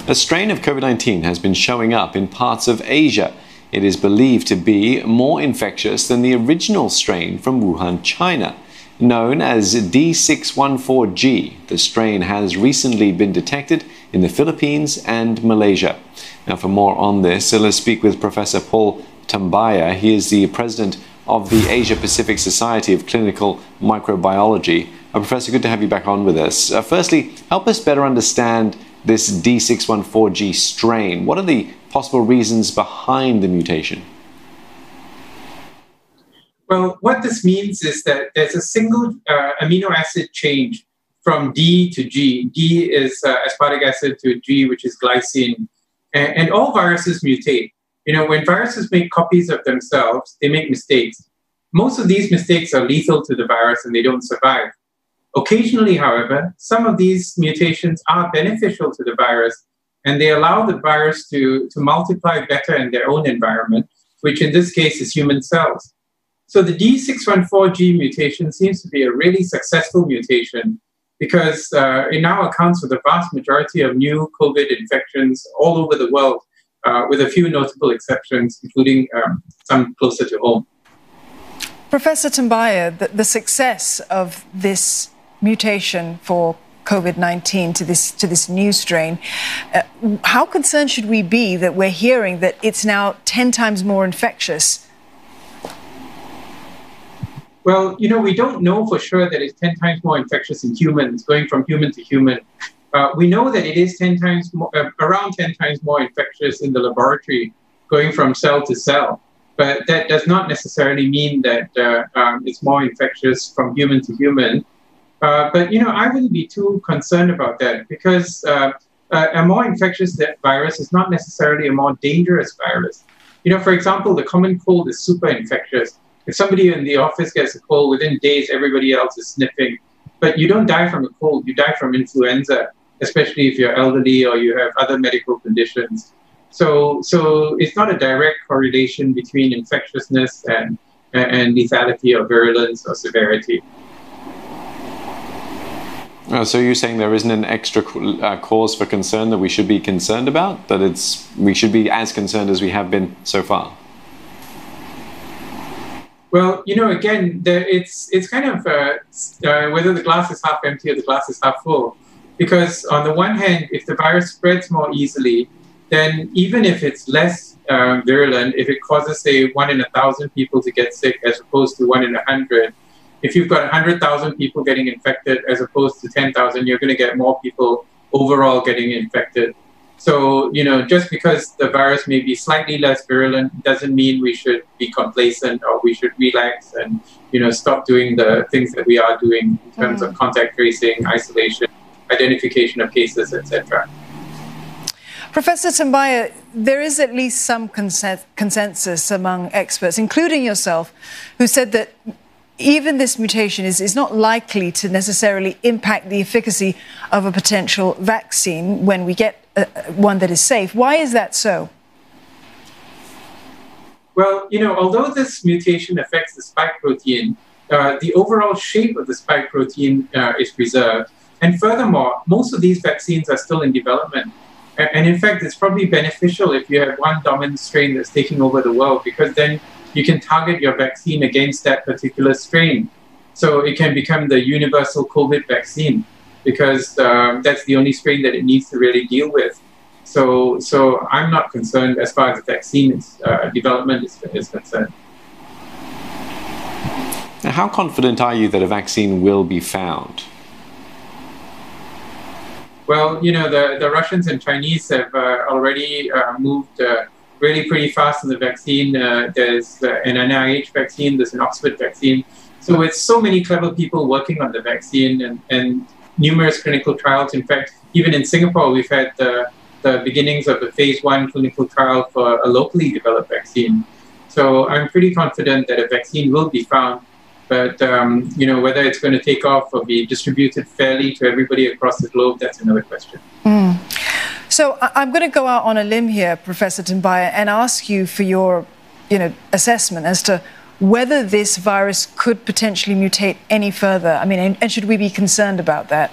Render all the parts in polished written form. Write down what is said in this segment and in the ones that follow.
A strain of COVID-19 has been showing up in parts of Asia. It is believed to be more infectious than the original strain from Wuhan, China. Known as D614G, the strain has recently been detected in the Philippines and Malaysia. Now, for more on this, let's speak with Professor Paul Tambyah. He is the president of the Asia Pacific Society of Clinical Microbiology. Professor, good to have you back on with us. Firstly, help us better understand this D614G strain. What are the possible reasons behind the mutation? Well, what this means is that there's a single amino acid change from D to G. D is aspartic acid to G, which is glycine. And all viruses mutate. You know, when viruses make copies of themselves, they make mistakes. Most of these mistakes are lethal to the virus and they don't survive. Occasionally, however, some of these mutations are beneficial to the virus and they allow the virus to multiply better in their own environment, which in this case is human cells. So the D614G mutation seems to be a really successful mutation because it now accounts for the vast majority of new COVID infections all over the world, with a few notable exceptions, including some closer to home. Professor Tambyah, the success of this mutation for COVID-19 to this new strain, how concerned should we be that we're hearing that it's now 10 times more infectious? Well, you know, we don't know for sure that it's 10 times more infectious in humans, going from human to human. We know that it is 10 times more, around 10 times more infectious in the laboratory, going from cell to cell. But that does not necessarily mean that it's more infectious from human to human. But, you know, I wouldn't be too concerned about that because a more infectious virus is not necessarily a more dangerous virus. You know, for example, the common cold is super infectious. If somebody in the office gets a cold, within days, everybody else is sniffing. But you don't die from a cold, you die from influenza, especially if you're elderly or you have other medical conditions. So it's not a direct correlation between infectiousness and lethality or virulence or severity. So you're saying there isn't an extra cause for concern that we should be concerned about? That we should be as concerned as we have been so far? Well, you know, again, it's kind of whether the glass is half empty or the glass is half full. Because on the one hand, if the virus spreads more easily, then even if it's less virulent, if it causes, say, 1 in 1,000 people to get sick as opposed to 1 in 100, if you've got 100,000 people getting infected as opposed to 10,000, you're going to get more people overall getting infected. So, you know, just because the virus may be slightly less virulent doesn't mean we should be complacent or we should relax and, you know, stop doing the things that we are doing in terms of contact tracing, isolation, identification of cases, etc. Professor Tambyah, there is at least some consensus among experts, including yourself, who said that even this mutation is not likely to necessarily impact the efficacy of a potential vaccine when we get one that is safe. Why is that so? Well, you know, although this mutation affects the spike protein, the overall shape of the spike protein is preserved. And furthermore, most of these vaccines are still in development. And in fact, it's probably beneficial if you have one dominant strain that's taking over the world, because then you can target your vaccine against that particular strain. So it can become the universal COVID vaccine, because that's the only strain that it needs to really deal with. So I'm not concerned as far as the vaccine development is concerned. Now, how confident are you that a vaccine will be found? Well, you know, the Russians and Chinese have already moved really pretty fast in the vaccine. There's an NIH vaccine, there's an Oxford vaccine. So with so many clever people working on the vaccine and numerous clinical trials. In fact, even in Singapore, we've had the beginnings of the phase 1 clinical trial for a locally developed vaccine. So I'm pretty confident that a vaccine will be found. But, you know, whether it's going to take off or be distributed fairly to everybody across the globe, that's another question. So I'm going to go out on a limb here, Professor Tambyah, and ask you for your, assessment as to whether this virus could potentially mutate any further. I mean, and should we be concerned about that?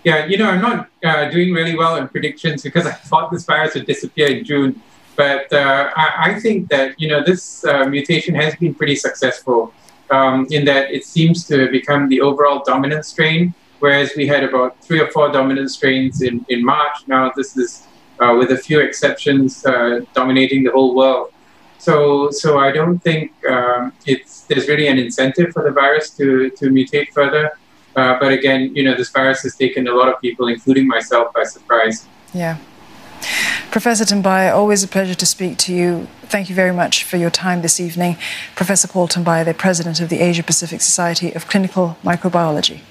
Yeah, I'm not doing really well in predictions because I thought this virus would disappear in June. But I think that, this mutation has been pretty successful in that it seems to become the overall dominant strain, whereas we had about 3 or 4 dominant strains in March. Now this is, with a few exceptions, dominating the whole world. So I don't think there's really an incentive for the virus to mutate further. But again, this virus has taken a lot of people, including myself, by surprise. Yeah. Professor Tambyah, always a pleasure to speak to you. Thank you very much for your time this evening. Professor Paul Tambyah, the President of the Asia Pacific Society of Clinical Microbiology.